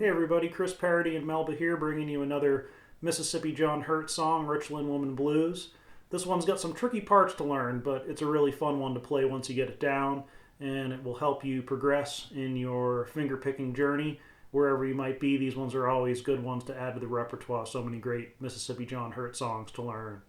Hey everybody, Chris Parody and Melba here, bringing you another Mississippi John Hurt song, Richland Woman Blues. This one's got some tricky parts to learn, but it's a really fun one to play once you get it down, and it will help you progress in your finger-picking journey. Wherever you might be, these ones are always good ones to add to the repertoire. So many great Mississippi John Hurt songs to learn.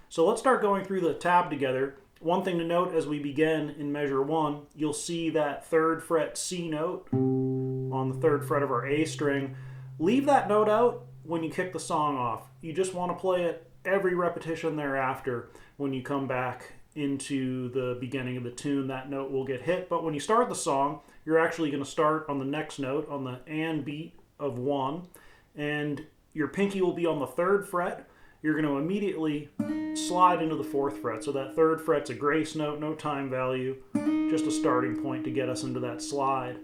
So let's start going through the tab together. One thing to note as we begin in measure 1, you'll see that 3rd fret C note on the 3rd fret of our A string. Leave that note out when you kick the song off. You just want to play it every repetition thereafter. When you come back into the beginning of the tune, that note will get hit. But when you start the song, you're actually going to start on the next note, on the and beat of 1, and your pinky will be on the 3rd fret. You're going to immediately slide into the 4th fret. So that 3rd fret's a grace note, no time value, just a starting point to get us into that slide.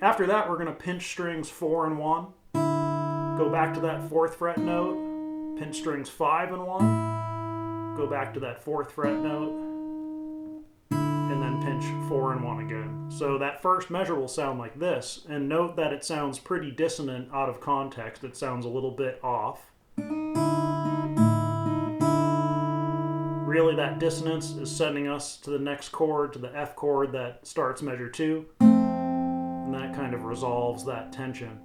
After that, we're going to pinch strings 4 and 1, go back to that 4th fret note, pinch strings 5 and 1, go back to that 4th fret note, and then pinch 4 and 1 again. So that first measure will sound like this, and note that it sounds pretty dissonant out of context. It sounds a little bit off. Really, that dissonance is sending us to the next chord, to the F chord that starts measure 2. And that kind of resolves that tension.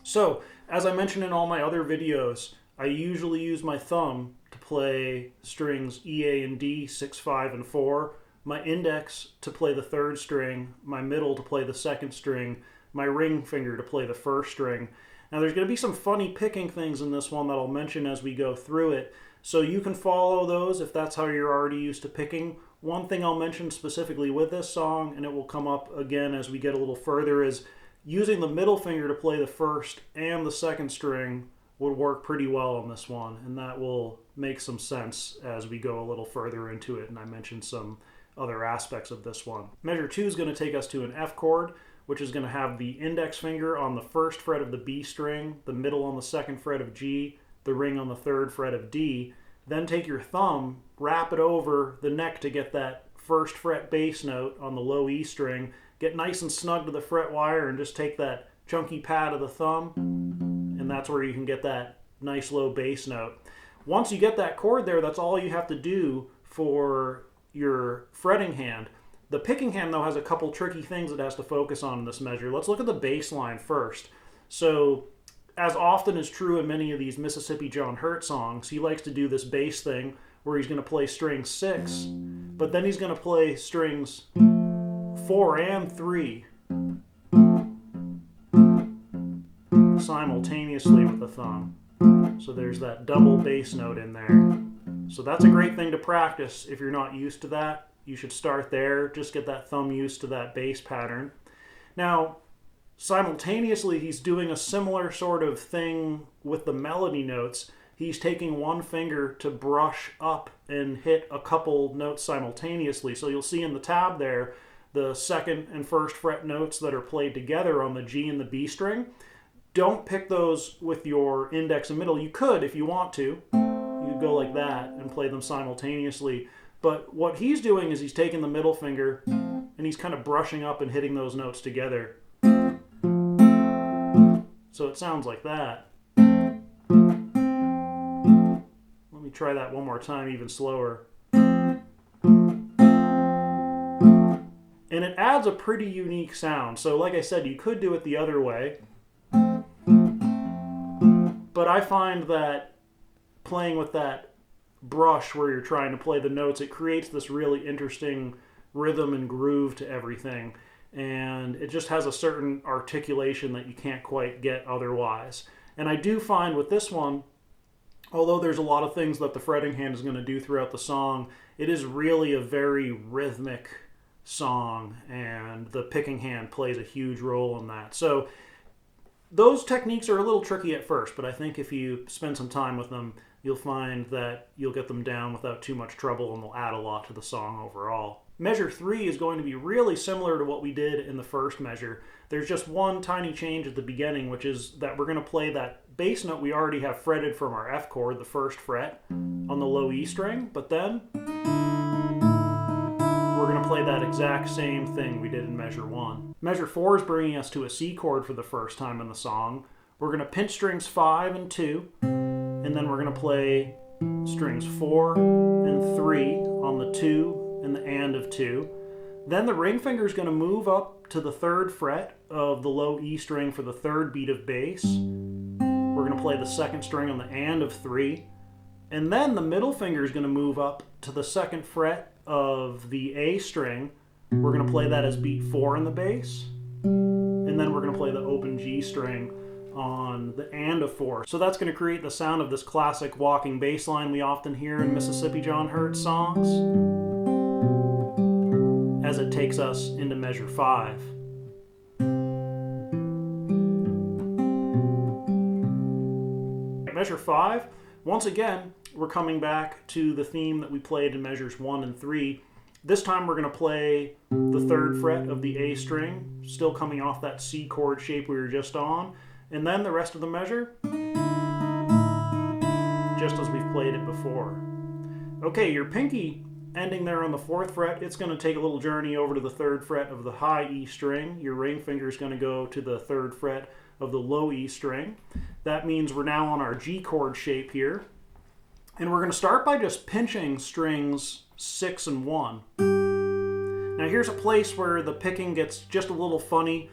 So, as I mentioned in all my other videos, I usually use my thumb to play strings E, A, and D, 6, 5, and 4, my index to play the 3rd string, my middle to play the 2nd string, my ring finger to play the 1st string. Now there's going to be some funny picking things in this one that I'll mention as we go through it, so you can follow those if that's how you're already used to picking. One thing I'll mention specifically with this song, and it will come up again as we get a little further, is using the middle finger to play the 1st and the 2nd string would work pretty well on this one, and that will make some sense as we go a little further into it, and I mentioned some other aspects of this one. Measure 2 is going to take us to an F chord, which is going to have the index finger on the 1st fret of the B string, the middle on the 2nd fret of G, the ring on the 3rd fret of D. Then take your thumb, wrap it over the neck to get that 1st fret bass note on the low E string, get nice and snug to the fret wire, and just take that chunky pad of the thumb, and that's where you can get that nice low bass note. Once you get that chord there, that's all you have to do for your fretting hand. The picking hand, though, has a couple tricky things it has to focus on in this measure. Let's look at the bass line first. So, as often is true in many of these Mississippi John Hurt songs, he likes to do this bass thing where he's going to play string 6, but then he's going to play strings 4 and 3 simultaneously with the thumb. So there's that double bass note in there. So that's a great thing to practice. If you're not used to that, you should start there. Just get that thumb used to that bass pattern. Now, simultaneously, he's doing a similar sort of thing with the melody notes. He's taking one finger to brush up and hit a couple notes simultaneously. So you'll see in the tab there, the 2nd and 1st fret notes that are played together on the G and the B string. Don't pick those with your index and middle. You could if you want to. You could go like that and play them simultaneously. But what he's doing is he's taking the middle finger and he's kind of brushing up and hitting those notes together. So it sounds like that. Let me try that one more time, even slower. And it adds a pretty unique sound. So like I said, you could do it the other way. But I find that playing with that brush where you're trying to play the notes, it creates this really interesting rhythm and groove to everything. And it just has a certain articulation that you can't quite get otherwise. And I do find with this one, although there's a lot of things that the fretting hand is going to do throughout the song, it is really a very rhythmic song, and the picking hand plays a huge role in that. So those techniques are a little tricky at first, but I think if you spend some time with them, you'll find that you'll get them down without too much trouble, and they'll add a lot to the song overall. Measure 3 is going to be really similar to what we did in the first measure. There's just one tiny change at the beginning, which is that we're going to play that bass note we already have fretted from our F chord, the 1st fret, on the low E string, but then we're we're going to play that exact same thing we did in measure 1. Measure 4 is bringing us to a C chord for the first time in the song. We're going to pinch strings 5 and 2, and then we're going to play strings 4 and 3 on the 2 and the and of 2. Then the ring finger is going to move up to the 3rd fret of the low E string for the 3rd beat of bass. We're going to play the 2nd string on the and of 3. And then the middle finger is going to move up to the 2nd fret of the A string. We're going to play that as beat 4 in the bass. And then we're going to play the open G string on the and of 4. So that's going to create the sound of this classic walking bass line we often hear in Mississippi John Hurt songs, as it takes us into measure 5. Measure 5, once again, we're coming back to the theme that we played in measures 1 and 3. This time we're going to play the 3rd fret of the A string, still coming off that C chord shape we were just on, and then the rest of the measure, just as we've played it before. Okay, your pinky ending there on the 4th fret, it's going to take a little journey over to the 3rd fret of the high E string. Your ring finger is going to go to the 3rd fret of the low E string. That means we're now on our G chord shape here. And we're going to start by just pinching strings 6 and 1. Now here's a place where the picking gets just a little funny.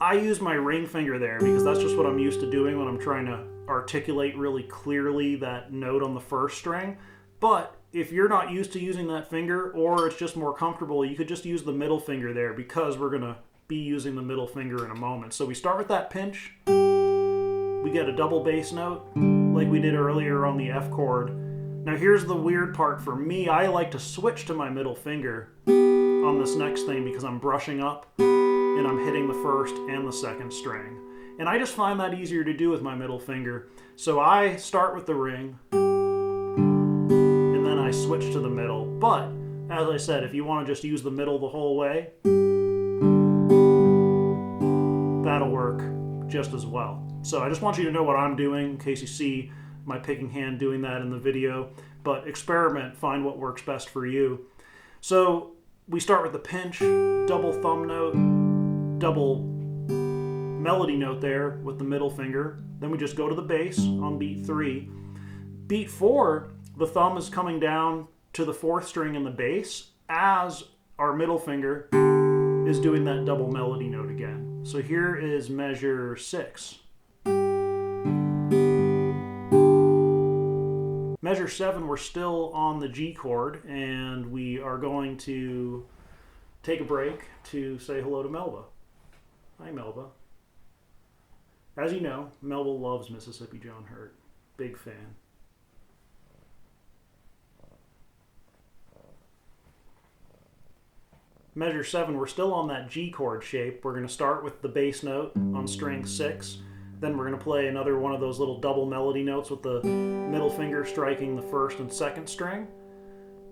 I use my ring finger there because that's just what I'm used to doing when I'm trying to articulate really clearly that note on the 1st string. But if you're not used to using that finger, or it's just more comfortable, you could just use the middle finger there, because we're going to be using the middle finger in a moment. So we start with that pinch. We get a double bass note like we did earlier on the F chord. Now here's the weird part for me. I like to switch to my middle finger on this next thing because I'm brushing up and I'm hitting the 1st and the 2nd string. And I just find that easier to do with my middle finger. So I start with the ring and then I switch to the middle. But as I said, if you want to just use the middle the whole way, that'll work just as well. So I just want you to know what I'm doing in case you see my picking hand doing that in the video. But experiment, find what works best for you. So we start with the pinch, double thumb note, double melody note there with the middle finger. Then we just go to the bass on beat 3. Beat 4, the thumb is coming down to the 4th string in the bass as our middle finger is doing that double melody note again. So here is measure 6. Measure 7, we're still on the G chord, and we are going to take a break to say hello to Melba. Hi, Melba. As you know, Melba loves Mississippi John Hurt. Big fan. Measure 7, we're still on that G chord shape. We're going to start with the bass note on string 6. Then we're going to play another one of those little double melody notes with the middle finger striking the 1st and 2nd string.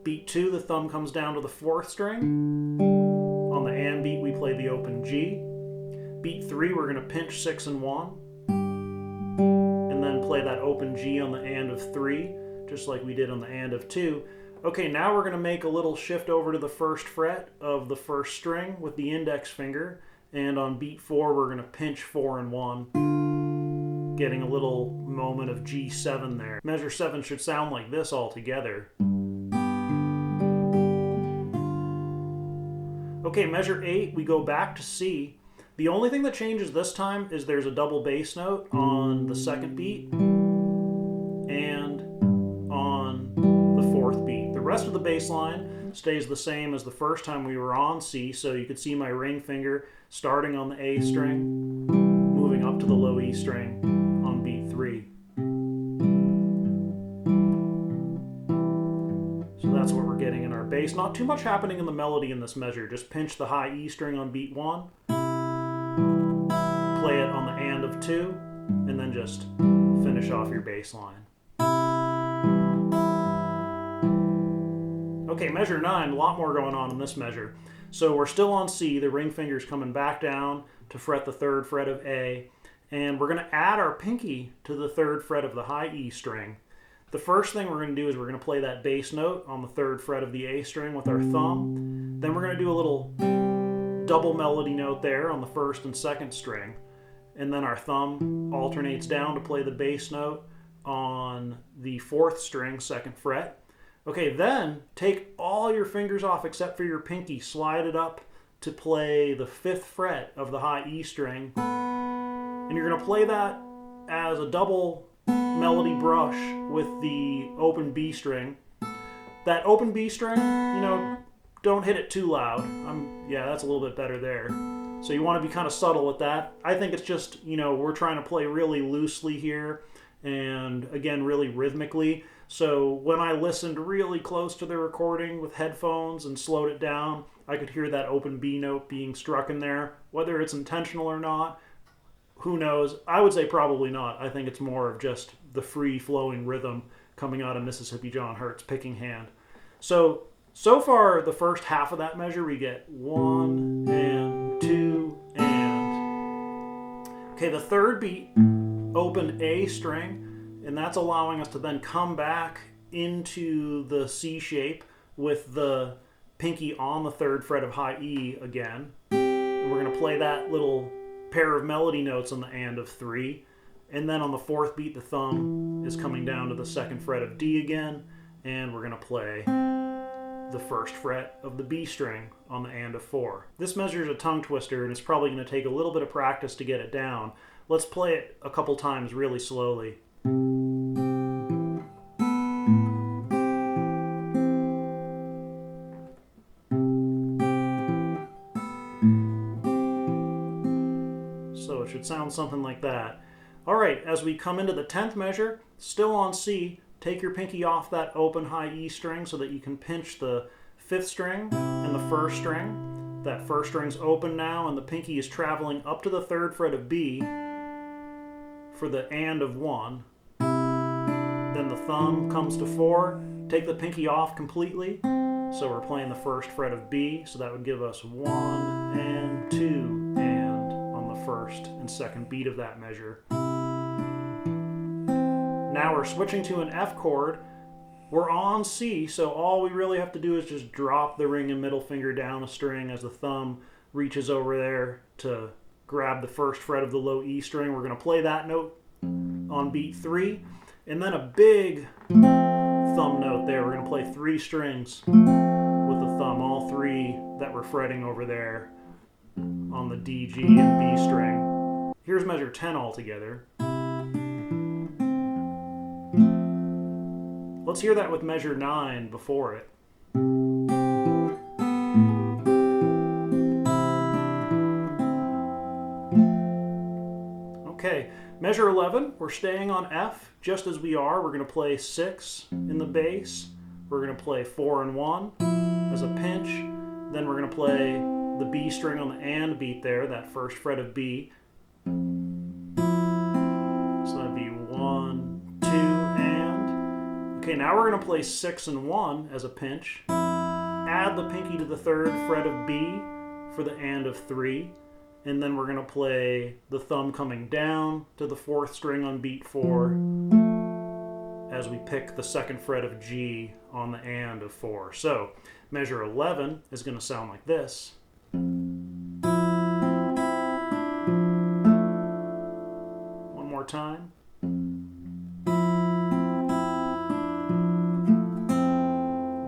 Beat 2, the thumb comes down to the 4th string. On the and beat, we play the open G. Beat 3, we're going to pinch 6 and 1. And then play that open G on the and of 3, just like we did on the and of 2. Okay, now we're going to make a little shift over to the 1st fret of the 1st string with the index finger. And on beat 4, we're going to pinch 4 and 1, getting a little moment of G7 there. Measure 7 should sound like this all together. Okay, measure 8, we go back to C. The only thing that changes this time is there's a double bass note on the 2nd beat and on the 4th beat. The rest of the bass line stays the same as the first time we were on C, so you could see my ring finger starting on the A string, moving up to the low E string on beat 3. So that's what we're getting in our bass. Not too much happening in the melody in this measure. Just pinch the high E string on beat 1, play it on the and of 2, and then just finish off your bass line. Okay, measure 9, a lot more going on in this measure. So we're still on C, the ring finger's coming back down to fret the 3rd fret of A, and we're going to add our pinky to the 3rd fret of the high E string. The first thing we're going to do is we're going to play that bass note on the 3rd fret of the A string with our thumb, Then we're going to do a little double melody note there on the first and second string. And then our thumb alternates down to play the bass note on the fourth string, second fret. Okay, then take all your fingers off except for your pinky, slide it up to play the fifth fret of the high E string. And you're going to play that as a double melody brush with the open B string. That open B string, don't hit it too loud. Yeah, that's a little bit better there. So you want to be kind of subtle with that. I think it's just, we're trying to play really loosely here and, again, really rhythmically. So when I listened really close to the recording with headphones and slowed it down, I could hear that open B note being struck in there. Whether it's intentional or not, who knows? I would say probably not. I think it's more of just the free-flowing rhythm coming out of Mississippi John Hurt's picking hand. So far, the first half of that measure, we get 1 and 2 and. Okay, the third beat, open A string, and that's allowing us to then come back into the C shape with the pinky on the third fret of high E again. And we're going to play that little pair of melody notes on the and of 3. And then on the fourth beat, the thumb is coming down to the second fret of D again, and we're going to play the first fret of the B string on the and of 4. This measure is a tongue twister, and it's probably going to take a little bit of practice to get it down. Let's play it a couple times really slowly. So it should sound something like that. All right, as we come into the 10th measure, still on C, take your pinky off that open high E string so that you can pinch the 5th string and the 1st string. That 1st string's open now, and the pinky is traveling up to the 3rd fret of B for the and of 1. Then the thumb comes to 4. Take the pinky off completely. So we're playing the 1st fret of B, so that would give us 1 and 2 and on the 1st and 2nd beat of that measure. Now we're switching to an F chord. We're on C, so all we really have to do is just drop the ring and middle finger down a string as the thumb reaches over there to grab the 1st fret of the low E string. We're going to play that note on beat 3, and then a big thumb note there. We're going to play 3 strings with the thumb, all 3 that we're fretting over there on the D, G, and B string. Here's measure 10 altogether. Let's hear that with measure 9 before it. Okay, measure 11, we're staying on F just as we are. We're going to play 6 in the bass. We're going to play 4 and 1 as a pinch. Then we're going to play the B string on the and beat there, that 1st fret of B. So that'd be 1, 2, and. Okay, now we're going to play 6 and 1 as a pinch. Add the pinky to the 3rd fret of B for the and of 3. And then we're going to play the thumb coming down to the 4th string on beat 4 as we pick the 2nd fret of G on the and of 4. So measure 11 is going to sound like this. One more time.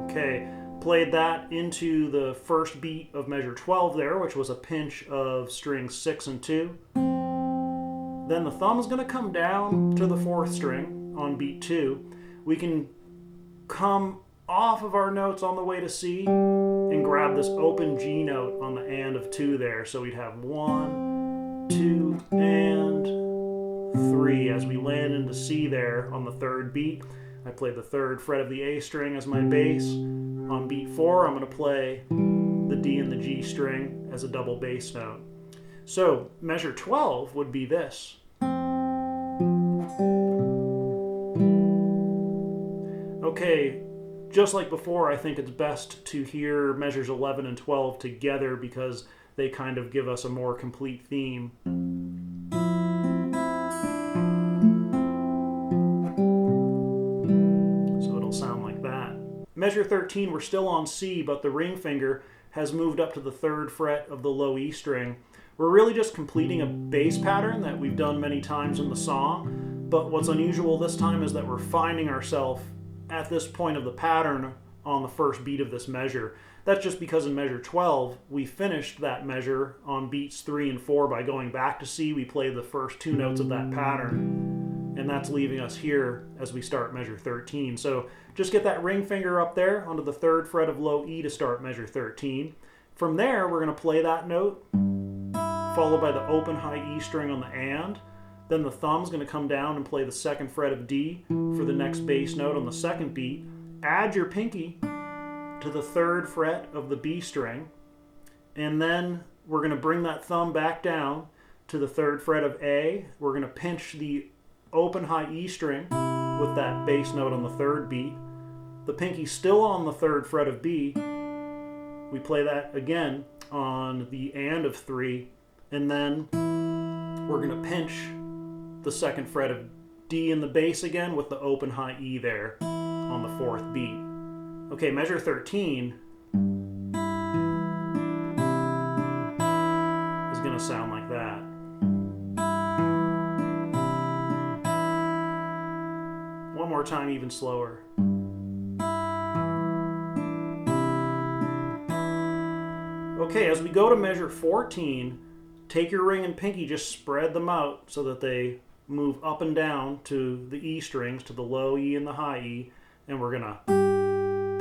Okay, played that into the 1st beat of measure 12 there, which was a pinch of strings 6 and 2. Then the thumb is going to come down to the 4th string on beat 2. We can come off of our notes on the way to C and grab this open G note on the and of 2 there. So we'd have 1, 2, and 3 as we land into C there on the 3rd beat. I played the 3rd fret of the A string as my bass. On beat 4, I'm going to play the D and the G string as a double bass note. So measure 12 would be this. Okay, just like before, I think it's best to hear measures 11 and 12 together because they kind of give us a more complete theme. So it'll sound like that. Measure 13, we're still on C, but the ring finger has moved up to the 3rd fret of the low E string. We're really just completing a bass pattern that we've done many times in the song, but what's unusual this time is that we're finding ourselves at this point of the pattern on the first beat of this measure. That's just because in measure 12, we finished that measure on beats 3 and 4 by going back to C. We played the first 2 notes of that pattern, and that's leaving us here as we start measure 13. So just get that ring finger up there onto the 3rd fret of low E to start measure 13. From there, we're going to play that note, followed by the open high E string on the and. Then the thumb's going to come down and play the 2nd fret of D for the next bass note on the 2nd beat. Add your pinky to the 3rd fret of the B string, and then we're going to bring that thumb back down to the 3rd fret of A. We're going to pinch the open high E string with that bass note on the 3rd beat. The pinky's still on the 3rd fret of B. We play that again on the and of 3, and then we're going to pinch the 2nd fret of D in the bass again with the open high E there on the 4th beat. Okay, measure 13 is going to sound like that. One more time, even slower. Okay, as we go to measure 14, take your ring and pinky, just spread them out so that they move up and down to the E strings, to the low E and the high E, and we're going to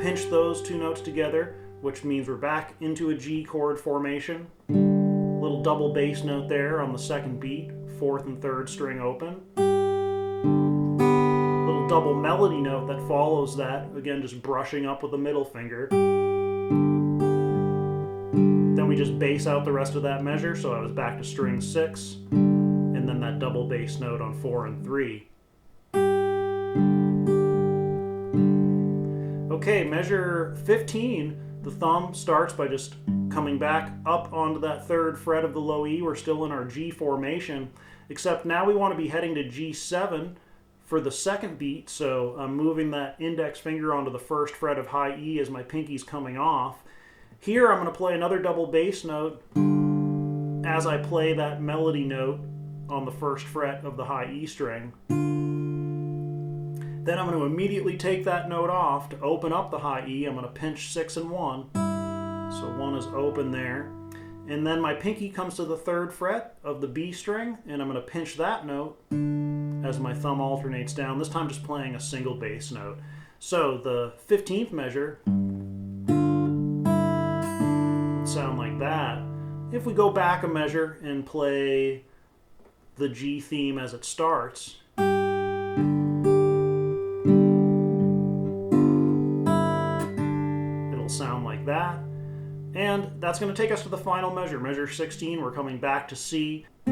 pinch those 2 notes together, which means we're back into a G chord formation. Little double bass note there on the 2nd beat, 4th and 3rd string open. Little double melody note that follows that, again just brushing up with the middle finger. Then we just bass out the rest of that measure, so I was back to string 6, and then that double bass note on 4 and 3. Okay, measure 15, the thumb starts by just coming back up onto that 3rd fret of the low E. We're still in our G formation, except now we want to be heading to G7 for the 2nd beat, so I'm moving that index finger onto the 1st fret of high E as my pinky's coming off. Here I'm going to play another double bass note as I play that melody note on the 1st fret of the high E string. Then I'm going to immediately take that note off to open up the high E. I'm going to pinch 6 and 1. So 1 is open there. And then my pinky comes to the 3rd fret of the B string, and I'm going to pinch that note as my thumb alternates down, this time just playing a single bass note. So the 15th measure would sound like that. If we go back a measure and play the G theme as it starts, sound like that. And that's going to take us to the final measure, measure 16. We're coming back to C. I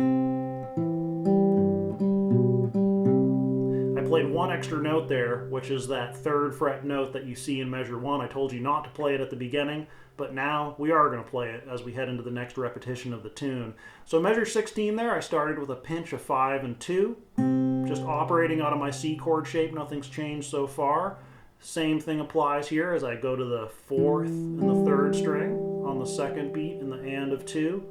played one extra note there, which is that 3rd fret note that you see in measure 1. I told you not to play it at the beginning, but now we are going to play it as we head into the next repetition of the tune. So measure 16 there, I started with a pinch of 5 and 2, just operating out of my C chord shape. Nothing's changed so far. Same thing applies here as I go to the 4th and the 3rd string on the 2nd beat in the and of 2.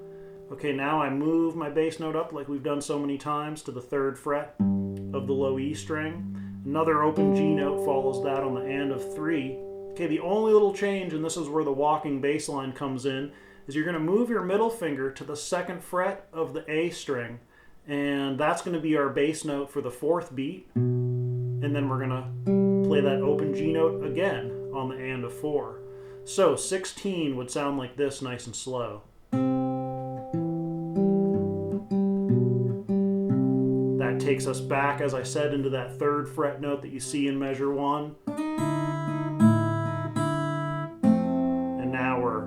Okay, now I move my bass note up like we've done so many times to the 3rd fret of the low E string. Another open G note follows that on the and of 3. Okay, the only little change, and this is where the walking bass line comes in, is you're going to move your middle finger to the 2nd fret of the A string, and that's going to be our bass note for the 4th beat. And then we're going to play that open G note again on the and of 4. So 16 would sound like this, nice and slow. That takes us back, as I said, into that 3rd fret note that you see in measure 1. And now we're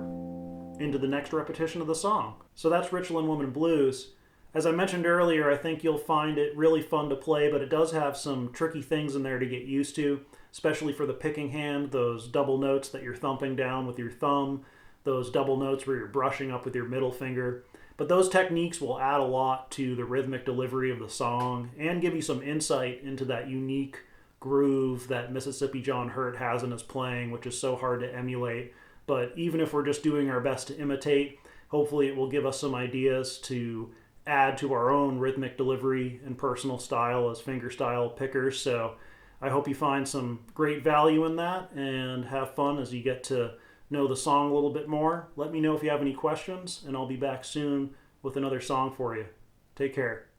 into the next repetition of the song. So that's Richland Woman Blues. As I mentioned earlier, I think you'll find it really fun to play, but it does have some tricky things in there to get used to, especially for the picking hand, those double notes that you're thumping down with your thumb, those double notes where you're brushing up with your middle finger. But those techniques will add a lot to the rhythmic delivery of the song and give you some insight into that unique groove that Mississippi John Hurt has in his playing, which is so hard to emulate. But even if we're just doing our best to imitate, hopefully it will give us some ideas to add to our own rhythmic delivery and personal style as fingerstyle pickers. So I hope you find some great value in that and have fun as you get to know the song a little bit more. Let me know if you have any questions, and I'll be back soon with another song for you. Take care.